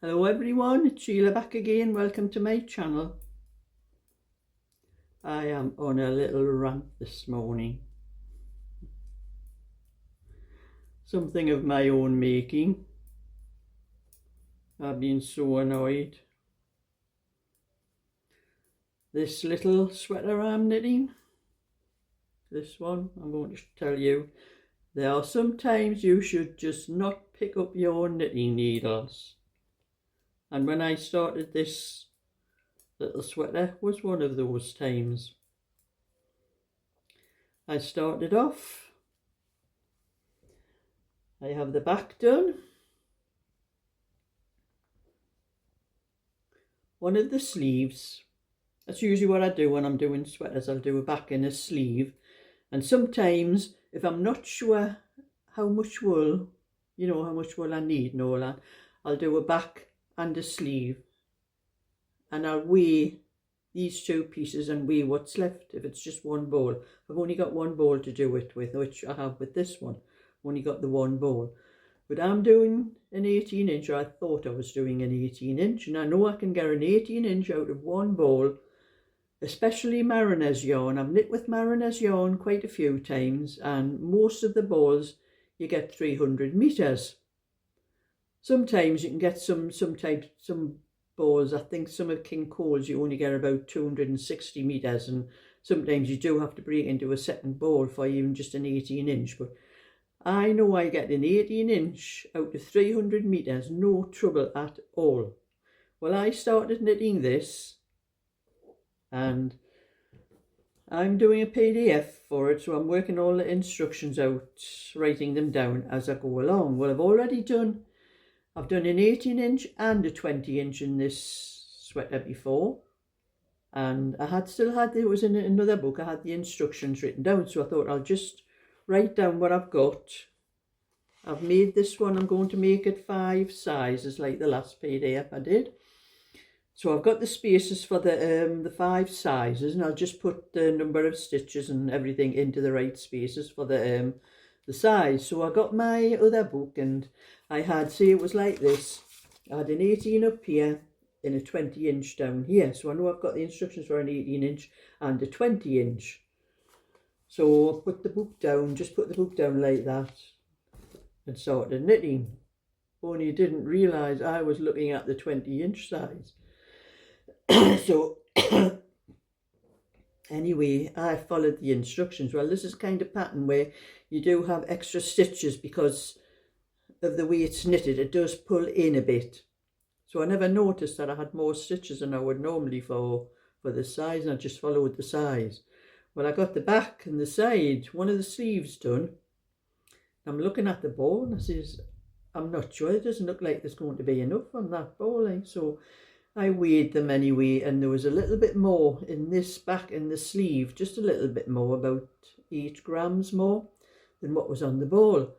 Hello everyone, it's Sheila back again. Welcome to my channel. I am on a little rant this morning. Something of my own making. I've been so annoyed. This little sweater I'm knitting, this one, I'm going to tell you, there are sometimes you should just not pick up your knitting needles. And when I started this little sweater was one of those times. I started off, I have the back done, one of the sleeves, that's usually what I do when I'm doing sweaters. I'll do a back and a sleeve, and sometimes if I'm not sure how much wool, how much wool I need and all that, I'll do a back and a sleeve, and I'll weigh these two pieces and weigh what's left if it's just one ball. I've only got one ball to do it with, which I have with this one. I've only got the one ball. But I'm doing an 18 inch, or I thought I was doing an 18 inch, and I know I can get an 18 inch out of one ball, especially Mariner's yarn. I've knit with Mariner's yarn quite a few times, and most of the balls you get 300 meters. Sometimes you can get some balls, I think some of King Cole's you only get about 260 meters, and sometimes you do have to break into a second ball for even just an 18 inch. But I know I get an 18 inch out of 300 meters, no trouble at all. Well, I started knitting this, and I'm doing a PDF for it, so I'm working all the instructions out, writing them down as I go along. Well, I've done an 18 inch and a 20 inch in this sweater before, and it was in another book, I had the instructions written down, so I thought I'll just write down what I've got. I've made this one, I'm going to make it 5 sizes like the last PDF I did. So I've got the spaces for the 5 sizes, and I'll just put the number of stitches and everything into the right spaces for the size. So I got my other book, and I had, say it was like this, I had an 18 up here and a 20 inch down here. So I know I've got the instructions for an 18 inch and a 20 inch. So I put the book down, just put the book down like that, and started knitting. Only didn't realise I was looking at the 20 inch size. So anyway, I followed the instructions. Well, this is kind of pattern where you do have extra stitches because of the way it's knitted. It does pull in a bit. So I never noticed that I had more stitches than I would normally for the size, and I just followed the size. Well, I got the back and the side, one of the sleeves done. I'm looking at the ball and I says, I'm not sure, it doesn't look like there's going to be enough on that ball. So I weighed them anyway, and there was a little bit more in this back in the sleeve, just a little bit more, about 8 grams more than what was on the ball.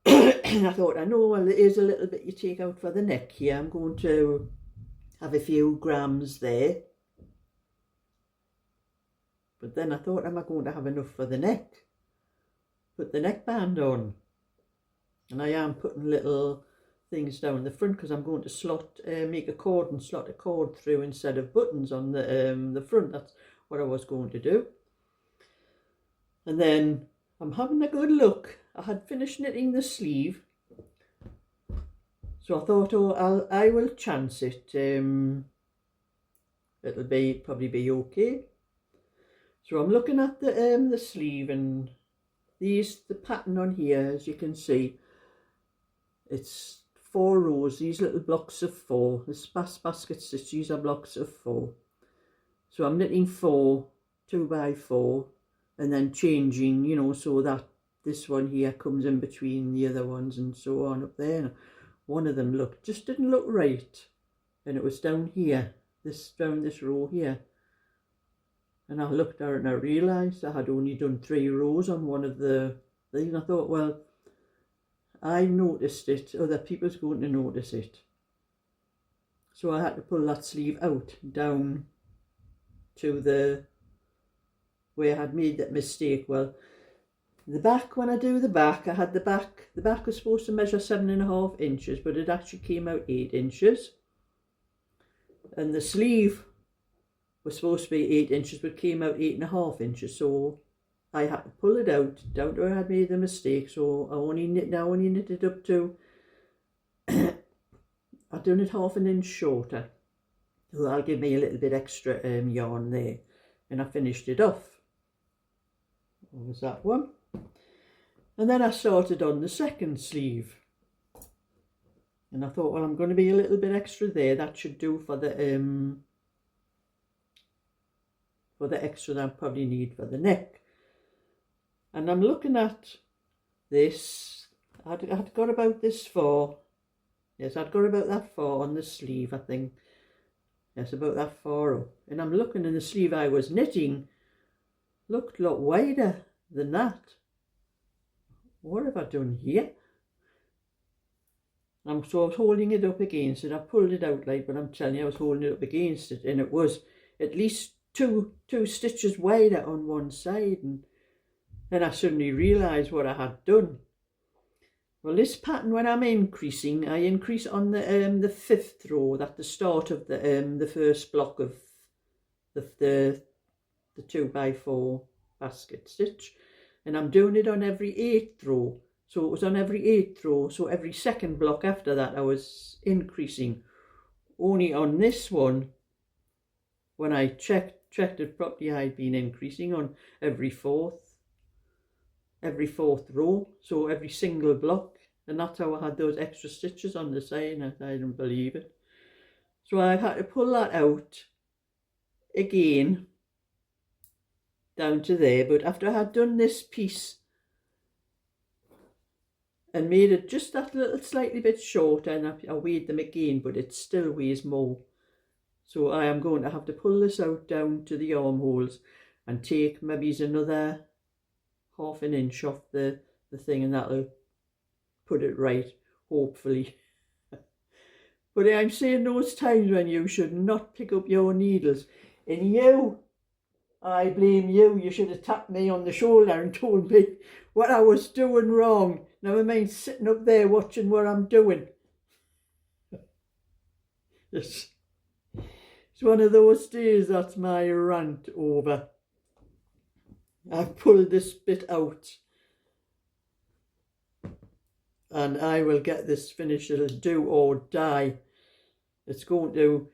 And I thought, I know, well, there is a little bit you take out for the neck here. I'm going to have a few grams there. But then I thought, am I going to have enough for the neck? Put the neckband on. And I am putting little things down the front because I'm going to make a cord and slot a cord through instead of buttons on the front. That's what I was going to do. And then I'm having a good look. I had finished knitting the sleeve, so I thought, oh, I will chance it. It'll probably be okay. So I'm looking at the sleeve, and the pattern on here, as you can see, it's 4 rows, these little blocks of 4. The basket stitch, these are blocks of 4. So I'm knitting 4, 2 by 4, and then changing, so that this one here comes in between the other ones and so on up there. One of them just didn't look right, and it was down here, down this row here. And I looked at it and I realised I had only done 3 rows on one of the things. I thought, well, I noticed it, other people's going to notice it. So I had to pull that sleeve out down to where I had made that mistake. Well, The back, when I do the back, I had the back was supposed to measure 7.5 inches, but it actually came out 8 inches. And the sleeve was supposed to be 8 inches, but came out 8.5 inches. So I had to pull it out down to where I had made the mistake. So I only knit it up to, I've done it 1/2 inch shorter. So that'll give me a little bit extra yarn there. And I finished it off. What was that one? And then I started on the second sleeve. And I thought, well, I'm going to be a little bit extra there. That should do for the extra that I probably need for the neck. And I'm looking at this. I'd got about this far. Yes, I'd got about that far on the sleeve, I think. Yes, about that far up. And I'm looking, in the sleeve I was knitting looked a lot wider than that. What have I done here? So I was holding it up against it. I pulled it out like, but I'm telling you, I was holding it up against it, and it was at least two stitches wider on one side. And then I suddenly realised what I had done. Well, this pattern, when I'm increasing, I increase on the 5th row, at the start of the first block of the 2x4 basket stitch, and I'm doing it on every 8th row. So it was on every 8th row, so every second block after that I was increasing. Only on this one, when I checked it properly, I'd been increasing on every fourth row, so every single block. And that's how I had those extra stitches on the side, and I didn't believe it. So I had to pull that out again, down to there. But after I had done this piece, and made it just that little slightly bit shorter, and I weighed them again, but it still weighs more. So I am going to have to pull this out down to the armholes and take maybe another 1/2 inch off the thing, and that'll put it right, hopefully. But I'm saying those times when you should not pick up your needles, and I blame you. You should have tapped me on the shoulder and told me what I was doing wrong. Never mind sitting up there watching what I'm doing. It's one of those days. That's my rant over. I've pulled this bit out, and I will get this finished. It'll do or die. It's going to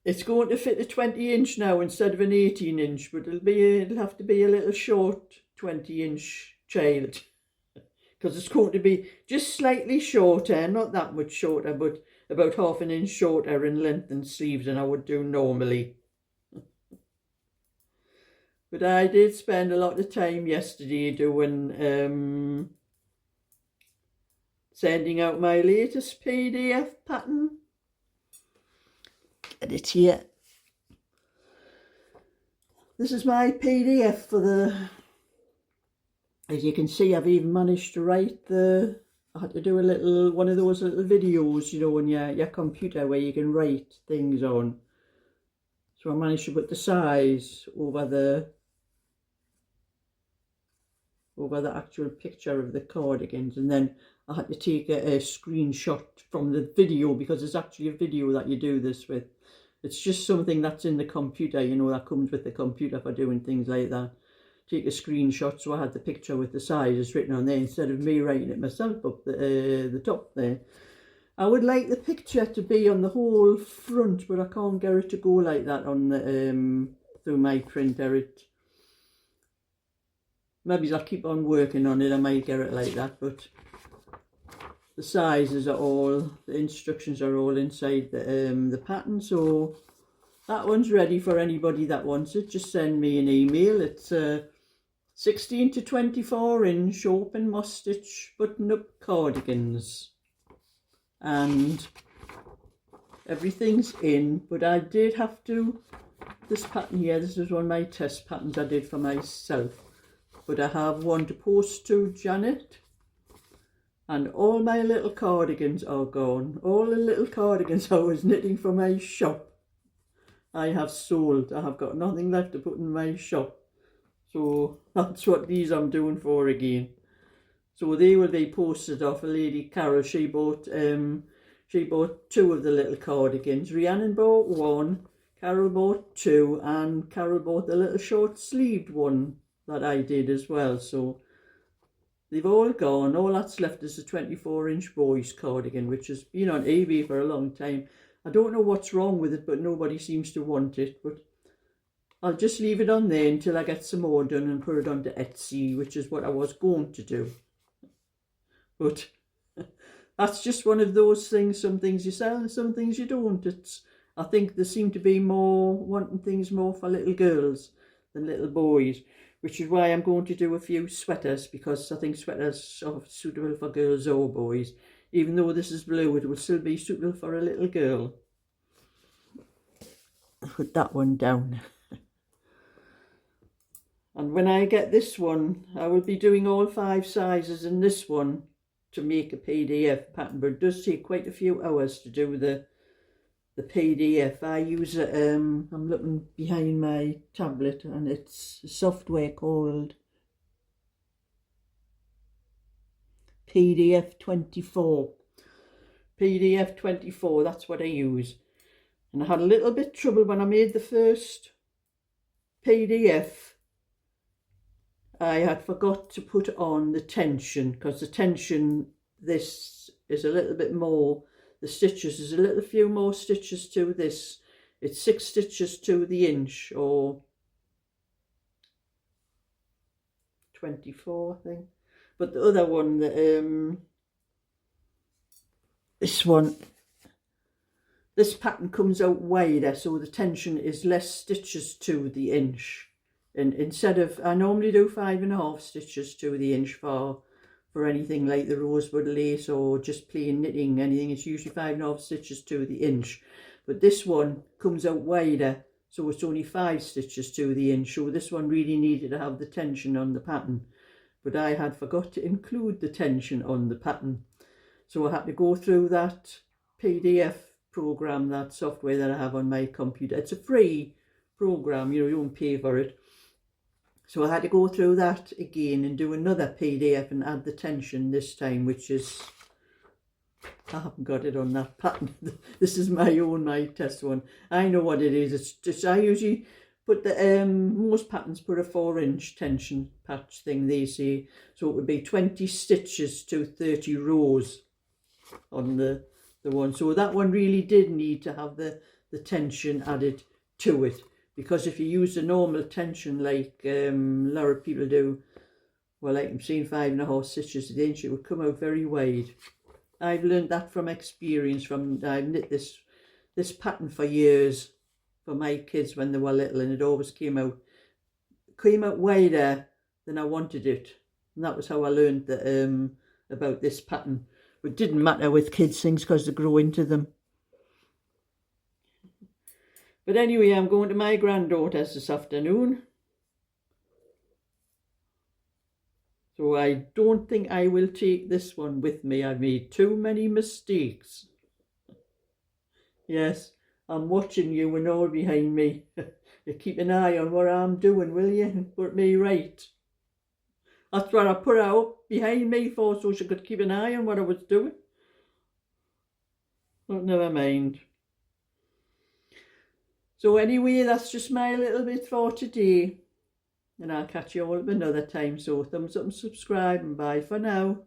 fit a 20 inch now instead of an 18 inch, but it'll have to be a little short 20 inch child, because it's going to be just slightly shorter, not that much shorter, but about 1/2 inch shorter in length and sleeves than I would do normally. But I did spend a lot of time yesterday doing sending out my latest PDF pattern. Get it here. This is my PDF for the, as you can see, I've even managed to write I had to do one of those little videos, you know, on your computer where you can write things on. So I managed to put the size over the actual picture of the cardigans, and then I had to take a screenshot from the video, because it's actually a video that you do this with. It's just something that's in the computer, you know, that comes with the computer for doing things like that. Take a screenshot, so I had the picture with the sizes written on there instead of me writing it myself up the top there. I would like the picture to be on the whole front, but I can't get it to go like that on the through my printer. Maybe I'll keep on working on it. I might get it like that, but the sizes are all, the instructions are all inside the pattern. So that one's ready for anybody that wants it. Just send me an email. It's 16 to 24 inch open moss stitch button up cardigans, and everything's in. But I did have to, this pattern here, this was one of my test patterns I did for myself, but I have one to post to Janet, and all my little cardigans are gone. All the little cardigans I was knitting for my shop, I have sold. I have got nothing left to put in my shop. So that's what these I'm doing for again. So they will be posted off. A lady, Carol, she bought two of the little cardigans. Rhiannon bought one, Carol bought two, and Carol bought the little short sleeved one that I did as well. So they've all gone. All that's left is a 24-inch boys cardigan, which has been on eBay for a long time. I don't know what's wrong with it, but nobody seems to want it. But I'll just leave it on there until I get some more done and put it onto Etsy, which is what I was going to do. But that's just one of those things. Some things you sell and some things you don't. I think there seem to be more wanting things more for little girls than little boys, which is why I'm going to do a few sweaters, because I think sweaters are suitable for girls or boys. Even though this is blue, it will still be suitable for a little girl. Put that one down. And when I get this one, I will be doing all 5 sizes in this one to make a PDF pattern, but it does take quite a few hours to do the PDF. I use I'm looking behind my tablet, and it's a software called PDF 24. PDF 24, that's what I use. And I had a little bit of trouble when I made the first PDF. I had forgot to put on the tension, because the tension, this is a little bit more, the stitches is a little few more stitches to this. It's 6 stitches to the inch, or 24 I think. But the other one, this pattern comes out wider, so the tension is less stitches to the inch. And instead of, I normally do 5.5 stitches to the inch for anything like the rosebud lace or just plain knitting, anything, it's usually 5.5 stitches to the inch. But this one comes out wider, so it's only 5 stitches to the inch. So this one really needed to have the tension on the pattern. But I had forgot to include the tension on the pattern. So I had to go through that PDF program, that software that I have on my computer. It's a free program, you don't pay for it. So I had to go through that again and do another PDF and add the tension this time, which is, I haven't got it on that pattern. This is my test one. I know what it is. It's just, I usually put the, most patterns put a 4-inch tension patch thing, they say. So it would be 20 stitches to 30 rows on the one. So that one really did need to have the tension added to it. Because if you use the normal tension like a lot of people do, well, like I'm saying 5.5 stitches to the inch, it would come out very wide. I've learned that from experience. I've knit this pattern for years for my kids when they were little, and it always came out wider than I wanted it. And that was how I learned that, about this pattern. But it didn't matter with kids' things because they grow into them. But anyway, I'm going to my granddaughter's this afternoon. So I don't think I will take this one with me. I made too many mistakes. Yes, I'm watching you and all behind me. You keep an eye on what I'm doing, will you? Put me right. That's what I put her up behind me for, so she could keep an eye on what I was doing. But never mind. So anyway, that's just my little bit for today. And I'll catch you all another time. So thumbs up and subscribe, and bye for now.